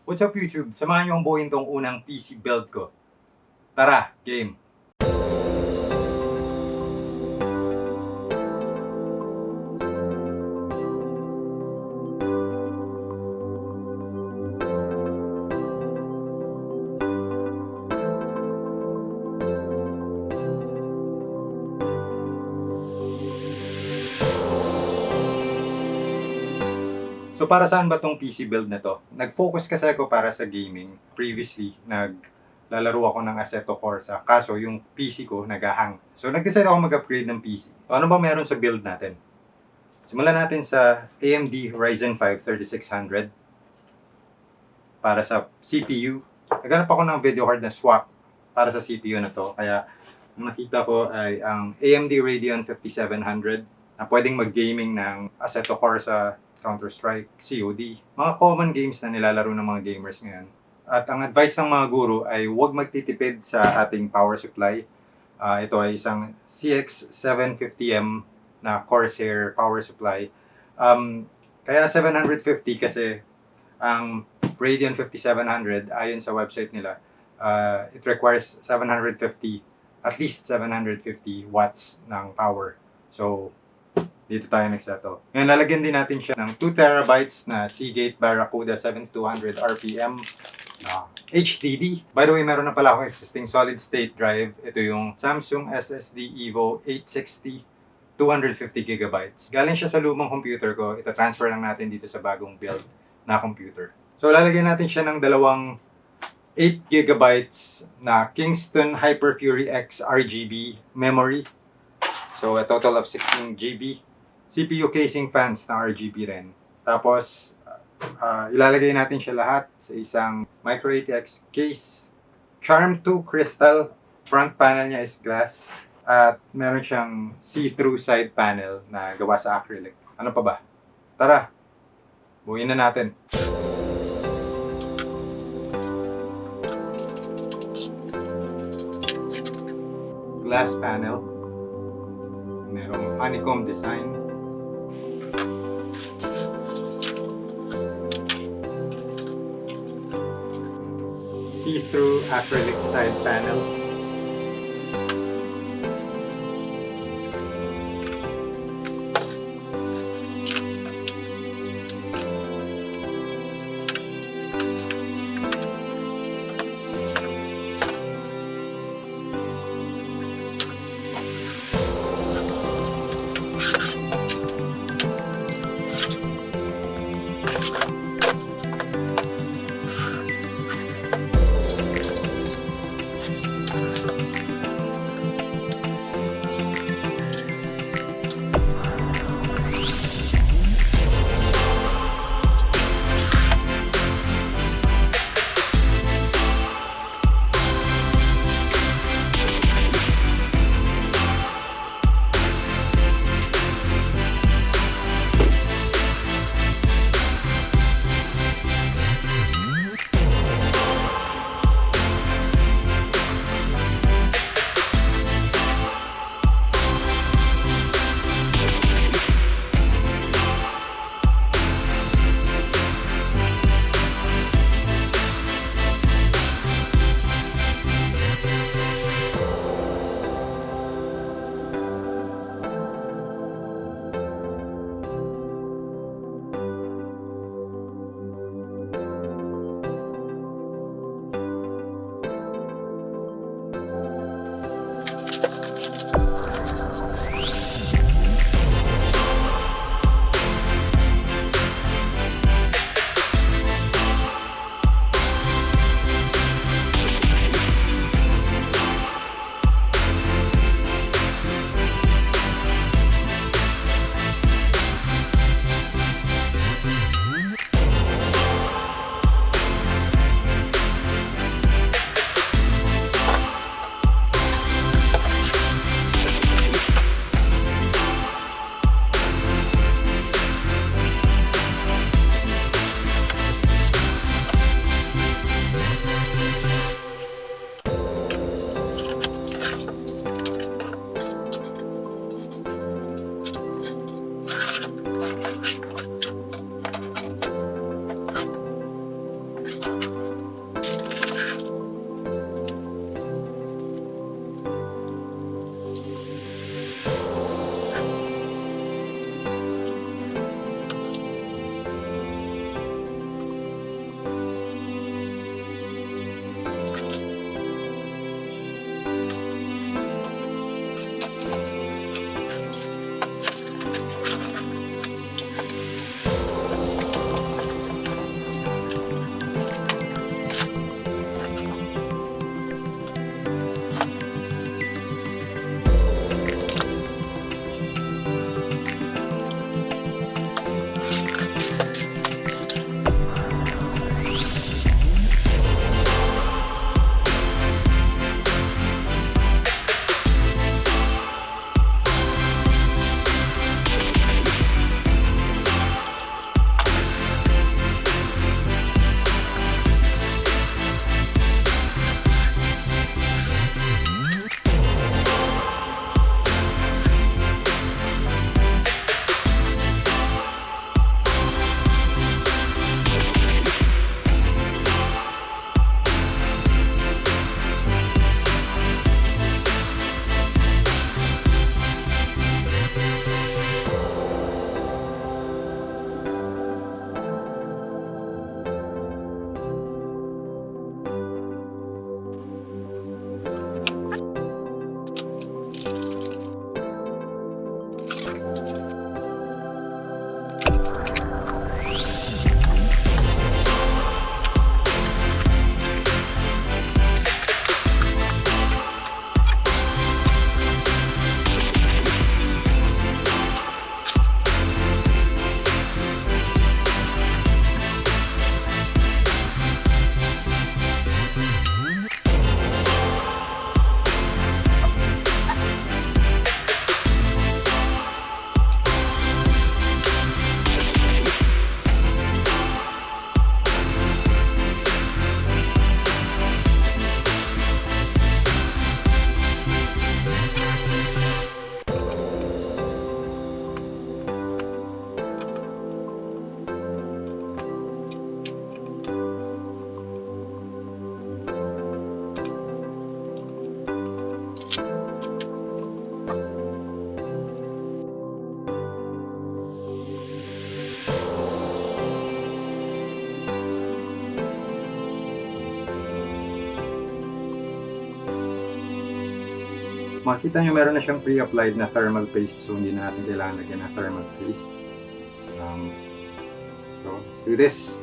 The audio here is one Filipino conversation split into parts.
What's up YouTube? Samahan niyo ang buuin tong unang PC build ko. Tara, game! So para saan ba tong PC build na to? Nag-focus kasi ako para sa gaming. Previously, naglalaro ako ng Assetto Corsa. Kaso yung PC ko nag-hang. So nag-decide ako mag-upgrade ng PC. So, ano ba meron sa build natin? Simulan natin sa AMD RYZEN 5 3600 para sa CPU. Naghanap ako ng video card na swap para sa CPU na to. Kaya ang nakita ko ay ang AMD Radeon 5700 na pwedeng mag-gaming ng Assetto Corsa, Counter-Strike, COD. Mga common games na nilalaro ng mga gamers ngayon. At ang advice ng mga guru ay huwag magtitipid sa ating power supply. Ito ay isang CX750M na CORSAIR power supply. Kaya 750 kasi ang Radeon 5700 ayon sa website nila, it requires 750, at least 750 watts ng power. So, dito tayo nagsettle. Ngayon, lalagyan din natin siya ng 2TB na SEAGATE Barracuda 7200 RPM na HDD. By the way, meron na pala akong existing solid state drive. Ito yung Samsung SSD Evo 860 250GB. Galing siya sa lumang computer ko. Ita-transfer lang natin dito sa bagong build na computer. So, lalagyan natin siya ng dalawang 8GB na KINGSTON HYPERX RGB memory. So, a total of 16GB. CPU casing fans na RGB rin. Tapos, ilalagay natin siya lahat sa isang Micro ATX case. Charm 2 crystal. Front panel niya is glass. At meron siyang see-through side panel na gawa sa acrylic. Ano pa ba? Tara, buuin na natin. Glass panel. Merong honeycomb design. See-through acrylic side panel. makikita nyo meron na siyang pre-applied na thermal paste, so hindi na natin kailangan lagyan ng thermal paste. So let's do this.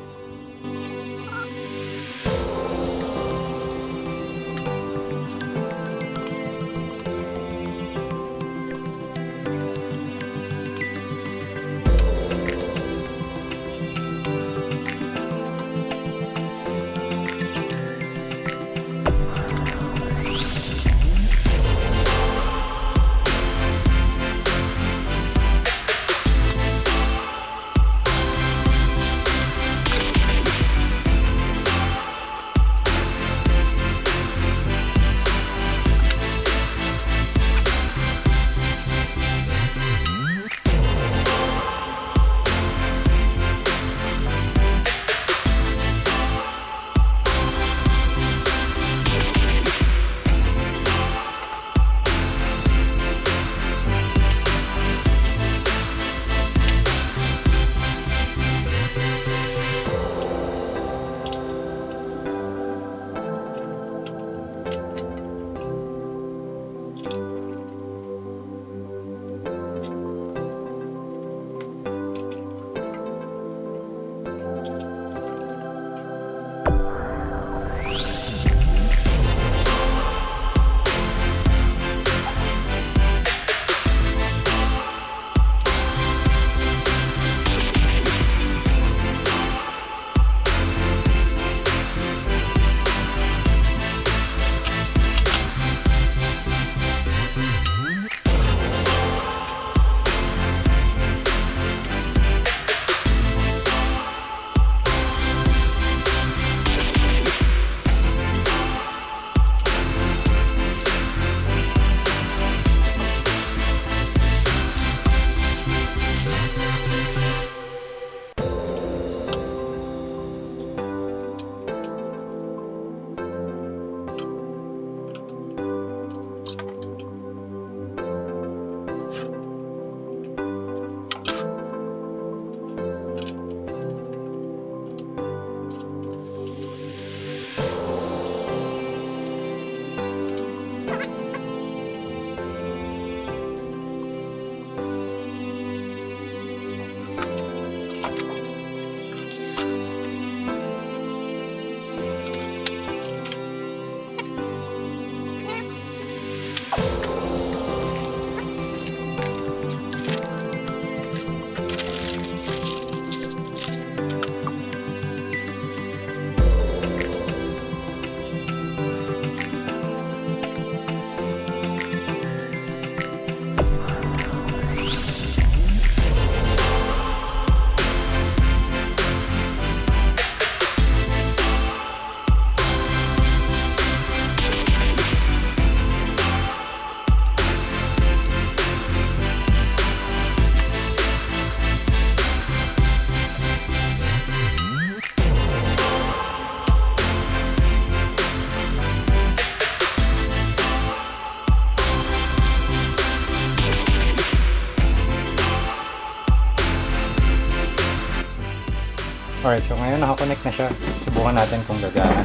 Alright, so ngayon nakakonect na siya. Subukan natin kung gagana.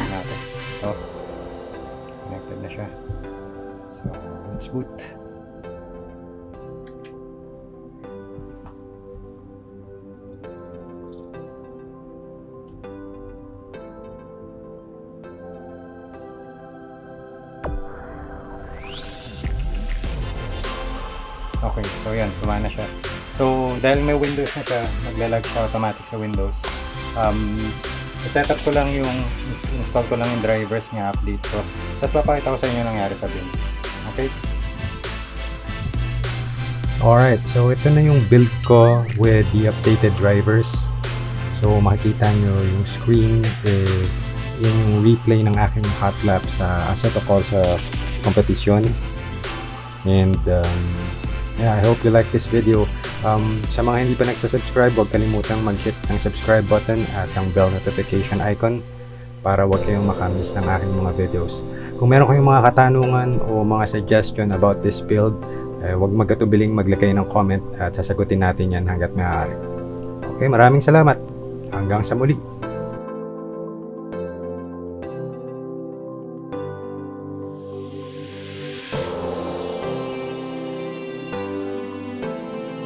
Natin. So, connected na siya. So, let's boot. Okay, so yan, gumana siya. So, dahil may Windows na siya, maglalag siya automatic sa Windows. Setup ko lang yung, install ko lang yung drivers niya, update ko. Tapos papakita ko sa inyo nangyari sa bin. Okay? Alright, so ito na yung build ko with the updated drivers. So, makikita nyo yung screen, yung replay ng aking hot lap sa Assetto Corsa competition. And, yeah, I hope you like this video. Sa mga hindi pa nagsasubscribe, huwag kalimutang mag-hit ng subscribe button at ang bell notification icon para huwag kayong makamiss ng aking mga videos. Kung meron kayong mga katanungan o mga suggestion about this build, huwag magkatubiling maglagay ng comment at sasagutin natin yan hanggat maaari. Okay, maraming salamat. Hanggang sa muli.